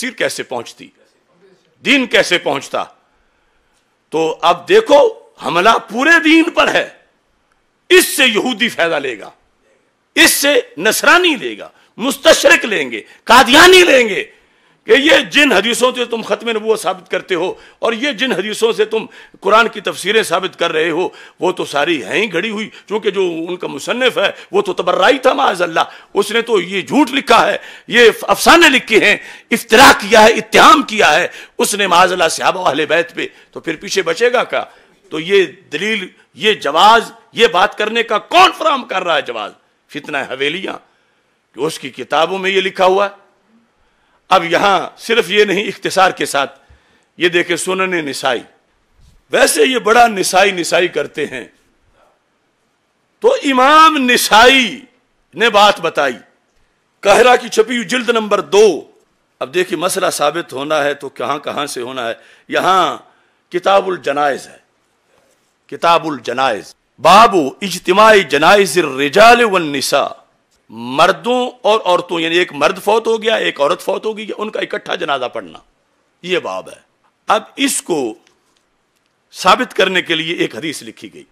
تفسیر کیسے پہنچتی, دین کیسے پہنچتا. تو اب دیکھو حملہ پورے دین پر ہے. اس سے یہودی فائدہ لے گا, اس سے نصرانی لے گا, مستشرق لیں گے, قادیانی لیں گے کہ یہ جن حدیثوں سے تم ختم نبوت ثابت کرتے ہو اور یہ جن حدیثوں سے تم قرآن کی تفسیریں ثابت کر رہے ہو وہ تو ساری ہیں ہی گھڑی ہوئی, چونکہ جو ان کا مصنف ہے وہ تو تبرعی تھا معاذ اللہ, اس نے تو یہ جھوٹ لکھا ہے, یہ افسانے لکھے ہیں, افتراء کیا ہے, اتہام کیا ہے اس نے معاذ اللہ صحابہ و اہل بیت پہ, تو پھر پیچھے بچے گا کیا؟ تو یہ دلیل, یہ جواز, یہ بات کرنے کا کون فراہم کر رہا ہے جواز؟ فتنہ حویلیاں کہ اس کی کتابوں میں یہ لکھا ہوا ہے. اب یہاں صرف یہ نہیں, اختصار کے ساتھ یہ دیکھیں سنن نسائی, ویسے یہ بڑا نسائی کرتے ہیں. تو امام نسائی نے بات بتائی, قاہرہ کی چھپی ہوئی جلد نمبر 2. اب دیکھیں مسئلہ ثابت ہونا ہے تو کہاں سے ہونا ہے. یہاں کتاب الجنائز ہے, کتاب الجنائز, باب اجتماع جنائز الرجال والنساء, مردوں اور عورتوں, یعنی ایک مرد فوت ہو گیا, ایک عورت فوت ہو گئی, ان کا اکٹھا جنازہ پڑھنا, یہ باب ہے. اب اس کو ثابت کرنے کے لیے ایک حدیث لکھی گئی.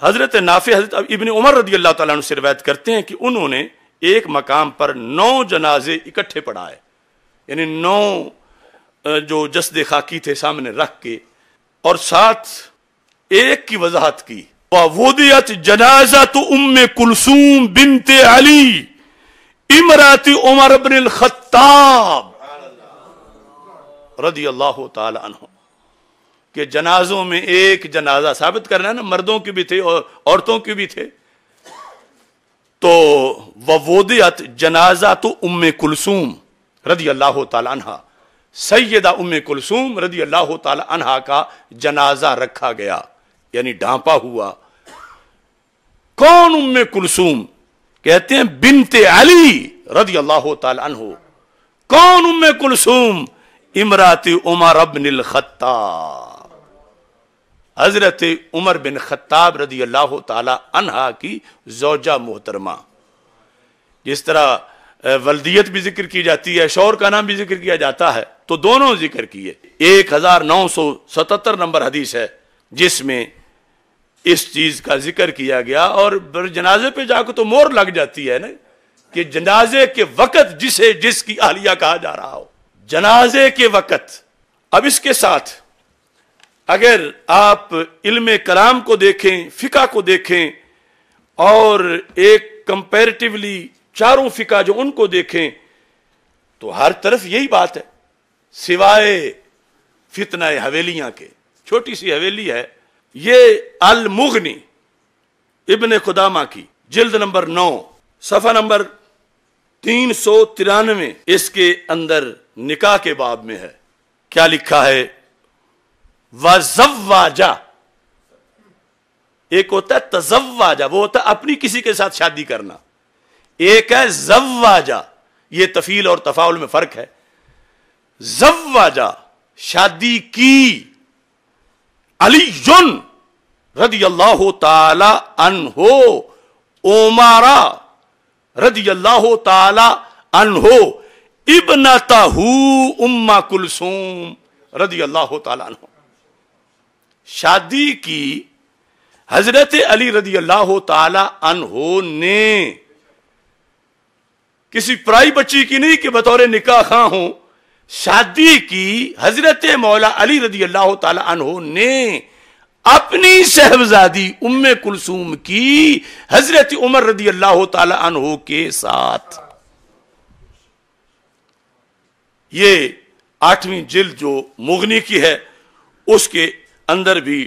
حضرت نافع, حضرت ابن عمر رضی اللہ تعالیٰ عنہ سے روایت کرتے ہیں کہ انہوں نے ایک مقام پر 9 جنازے اکٹھے پڑھائے, یعنی 9 جو جسد خاکی تھے سامنے رکھ کے, اور ساتھ ایک کی وضاحت کی. وَوُضِعَتْ جَنَازَةُ أُمِّ كُلْثُومٍ بِنْتِ عَلِي امرأة عمر بن الخطاب رضی اللہ تعالی عنہ, کہ جنازوں میں ایک جنازہ ثابت کرنا ہے نا, مردوں کی بھی تھے اور عورتوں کی بھی تھے. تو وَوُضِعَتْ جَنَازَةُ أُمِّ كُلْثُومٍ رضی اللہ تعالی عنہ, سیدہ ام کلثوم رضی اللہ تعالی عنہا کا جنازہ رکھا گیا, یعنی ڈھانپا ہوا. کون ام کلثوم؟ کہتے ہیں بنت علی رضی اللہ تعالی عنہ. کون ام کلثوم؟ امرات عمر بن الخطاب, حضرت عمر بن خطاب رضی اللہ تعالی عنہا کی زوجہ محترمہ. جس طرح ولدیت بھی ذکر کی جاتی ہے, شوہر کا نام بھی ذکر کیا جاتا ہے, تو دونوں ذکر کیے. 1977 نمبر حدیث ہے جس میں اس چیز کا ذکر کیا گیا, اور جنازے پہ جا کے تو مور لگ جاتی ہے نا کہ جنازے کے وقت جس کی اہلیہ کہا جا رہا ہو, جنازے کے وقت. اب اس کے ساتھ اگر آپ علم کلام کو دیکھیں, فقہ کو دیکھیں, اور ایک کمپیریٹیولی چاروں فقہ جو ان کو دیکھیں, تو ہر طرف یہی بات ہے سوائے فتنہ حویلیاں کے. چھوٹی سی حویلی ہے, یہ المغنی ابن قدامہ کی جلد نمبر 9 صفحہ نمبر 393, اس کے اندر نکاح کے باب میں ہے. کیا لکھا ہے؟ وَزَوَّاجَ, ایک ہوتا ہے تزواجہ, وہ ہوتا ہے اپنی کسی کے ساتھ شادی کرنا, ایک ہے زواجہ, یہ تفعیل اور تفاعل میں فرق ہے. زواجہ شادی کی, علی رضی اللہ تعالی عنہ, عمرہ رضی اللہ تعالی عنہ, ابنتہ ام کلثوم رضی اللہ تعالی عنہ, شادی کی حضرت علی رضی اللہ تعالی عنہ نے, کسی پرائی بچی کی نہیں کہ بطور نکاح خواہ ہوں, شادی کی حضرت مولا علی رضی اللہ تعالی عنہ نے اپنی صاحبزادی ام کلثوم کی حضرت عمر رضی اللہ تعالی عنہ کے ساتھ. یہ 8ویں جلد جو مغنی کی ہے اس کے اندر بھی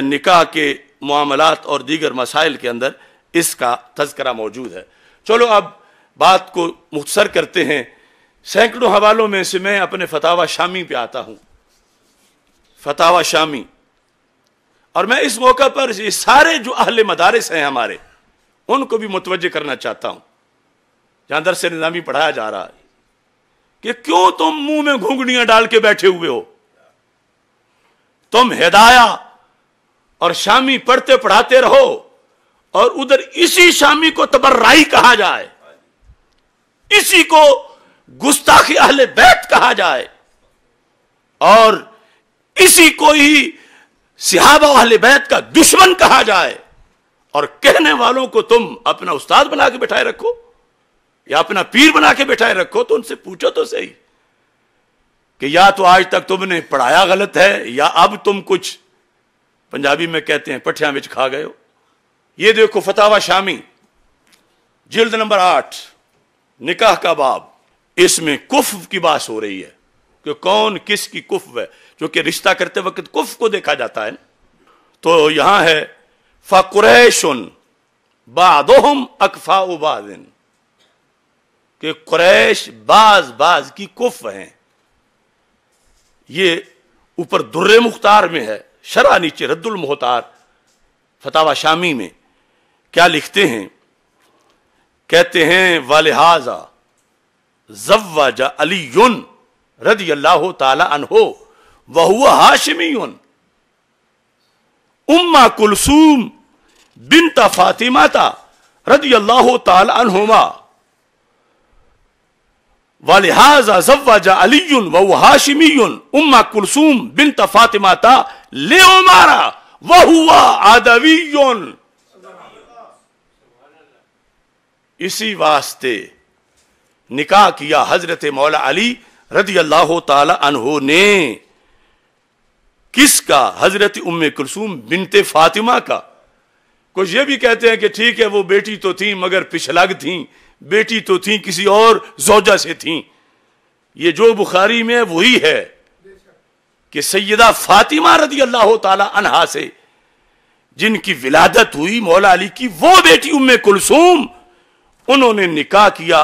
نکاح کے معاملات اور دیگر مسائل کے اندر اس کا تذکرہ موجود ہے. چلو اب بات کو مختصر کرتے ہیں. سینکڑوں حوالوں میں سے میں اپنے فتاوی شامی پہ آتا ہوں, فتاوی شامی, اور میں اس موقع پر یہ سارے جو اہل مدارس ہیں ہمارے ان کو بھی متوجہ کرنا چاہتا ہوں, جہاں درس نظامی پڑھایا جا رہا ہے, کہ کیوں تم منہ میں گھونگھڑیاں ڈال کے بیٹھے ہوئے ہو. تم ہدایہ اور شامی پڑھتے پڑھاتے رہو, اور ادھر اسی شامی کو تبرعی کہا جائے, اسی کو गुस्ताखी अहले बैत कहा जाए और इसी को ही सहाबा अहले बैत का दुश्मन कहा जाए और कहने वालों को तुम अपना उस्ताद बना के बिठाए रखो या अपना पीर बना के बिठाए रखो, तो उनसे पूछो तो सही कि या तो आज तक तुमने पढ़ाया गलत है या अब तुम कुछ पंजाबी में कहते हैं पठिया विच खा गए हो। ये देखो फतावा शामी जिल्द नंबर 8 निकाह का बाब, इसमें कुफ की बात हो रही है कि कौन किसकी कुफ है, जो कि रिश्ता करते वक्त कुफ को देखा जाता है। तो यहां है फकुरैशुन बादुहुम अकफाउ बादिन, कि कुरैश बाज बाज की कुफ हैं। ये ऊपर दुर्रे मुख्तार में है, शरा नीचे रद्दुल मुख्तार फतावा शामी में क्या लिखते हैं, कहते हैं वालिहाजा ज़व्वजा अलीयुन रदियल्लाहु ताला अन्हु व हुवा हाशिमीयुन उम्मा कुलसूम बिन्त फातिमाता रदियल्लाहु ताला अन्हुमा वालिहाजा ज़व्वजा अलीयुन व हुवा हाशिमीयुन उम्मा कुलसूम बिन्त फातिमाता ले उमारा व हुवा आदवीयुन। इसी वास्ते निकाह किया हजरत मौला अली रदी अल्लाह ताला अन्हो ने, किसका? हजरत उम्मे कुलसूम बिनते फातिमा का। कुछ ये भी कहते हैं कि ठीक है वो बेटी तो थी मगर पिछलग थी, बेटी तो थी किसी और ज़ौजा से थी। ये जो बुखारी में वही है कि सैयदा फातिमा रदी अल्लाह ताला अन्हा से जिनकी विलादत हुई मौला अली की, वो बेटी उम्मे कुलसूम, उन्होंने निकाह किया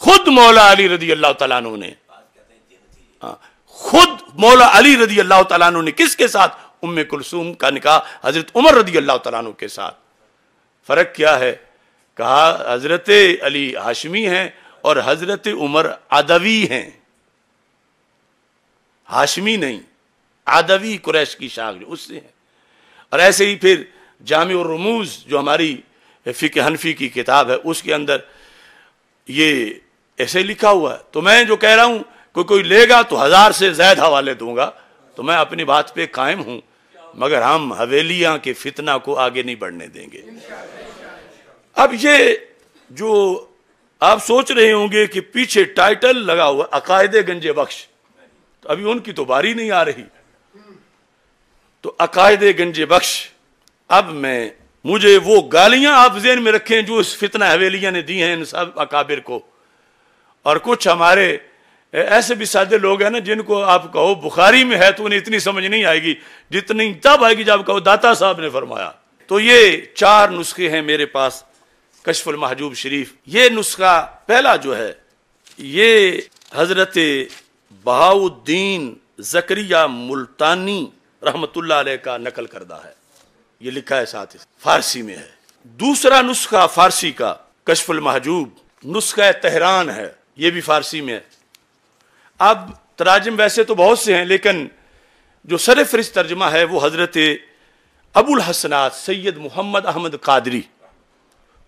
खुद मौला अली रदी अल्लाह तआला अन्हु ने। खुद मौला अली रदी अल्लाह तआला अन्हु ने किसके साथ? उम्मे कुलसूम का निकाह हजरत उमर रदी अल्लाह तआला अन्हु के साथ। फर्क क्या है? कहा हजरत अली हाशमी हैं और हजरत उमर आदवी हैं, हाशमी नहीं, आदवी कुरैश की शाख जो उससे है। और ऐसे ही फिर जामी और रमूज जो हमारी फिक़्ह हनफी की किताब है उसके अंदर ये ऐसे लिखा हुआ है। तो मैं जो कह रहा हूं कोई लेगा तो 1000 से ज्यादा हवाले दूंगा, तो मैं अपनी बात पे कायम हूं, मगर हम हवेलियां के फितना को आगे नहीं बढ़ने देंगे। अब ये जो आप सोच रहे होंगे कि पीछे टाइटल लगा हुआ अकायदे गंजे बख्श, तो अभी उनकी तो बारी नहीं आ रही। तो अकायदे गंजे बख्श, अब मुझे वो गालियां आप ज़हन में रखें जो इस फितना हवेलियां ने दी हैं इन सब अकाबिर को। और कुछ हमारे ऐसे भी सादे लोग हैं ना जिनको आप कहो बुखारी में है तो उन्हें इतनी समझ नहीं आएगी जितनी तब आएगी जब कहो दाता साहब ने फरमाया। तो ये 4 नुस्खे हैं मेरे पास कश्फुल महजूब शरीफ। ये नुस्खा पहला जो है ये हजरत बहाउद्दीन ज़करिया मुल्तानी रहमतुल्लाह अलैह का नकल करदा है, ये लिखा है साथ ही फारसी में है। दूसरा नुस्खा फारसी का कश्फुल महजूब नुस्खा तेहरान है, ये भी फारसी में है। अब तराजिम वैसे तो बहुत से हैं लेकिन जो सरफरिस्त तर्जमा है वो हजरत अबुल हसनात सैयद मोहम्मद अहमद कादरी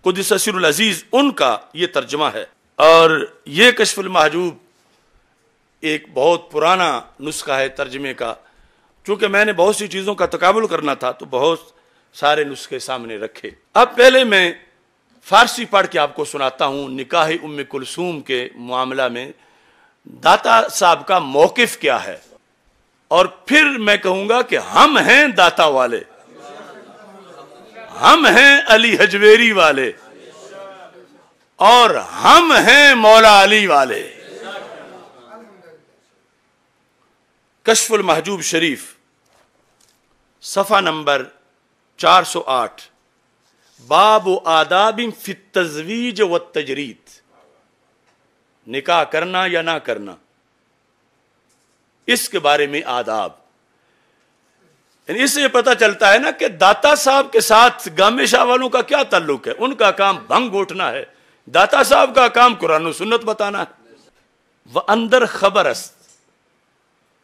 कुद्दस सिरुल अजीज उनका ये तर्जमा है। और ये कश्फुल महजूब एक बहुत पुराना नुस्खा है तर्जमे का। चूंकि मैंने बहुत सी चीज़ों का तकाबुल करना था तो बहुत सारे नुस्खे सामने रखे। अब पहले मैं फारसी पढ़ के आपको सुनाता हूँ निकाह उम्मे कुलसूम के मामला में दाता साहब का मौकिफ क्या है, और फिर मैं कहूँगा कि हम हैं दाता वाले, हम हैं अली हजवेरी वाले और हम हैं मौला अली वाले। कश्फुल महजूब शरीफ सफ़ा नंबर 408 बाब आदाबिन फित तज़वीज व तजरीद, निकाह करना या ना करना इसके बारे में आदाब। इससे पता चलता है ना कि दाता साहब के साथ गामे शाह वालों का क्या ताल्लुक है। उनका काम भंग घोटना है, दाता साहब का काम कुरान और सुन्नत बताना है। वह अंदर खबरस्त,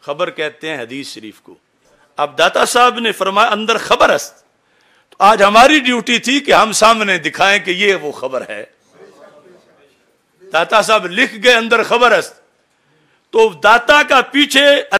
खबर कहते हैं हदीस शरीफ को। अब दाता साहब ने फरमाया अंदर खबरस्त, तो आज हमारी ड्यूटी थी कि हम सामने दिखाएं कि ये वो खबर है। داتا صاحب لکھ گئے اندر خبر است. تو داتا کا پیچھے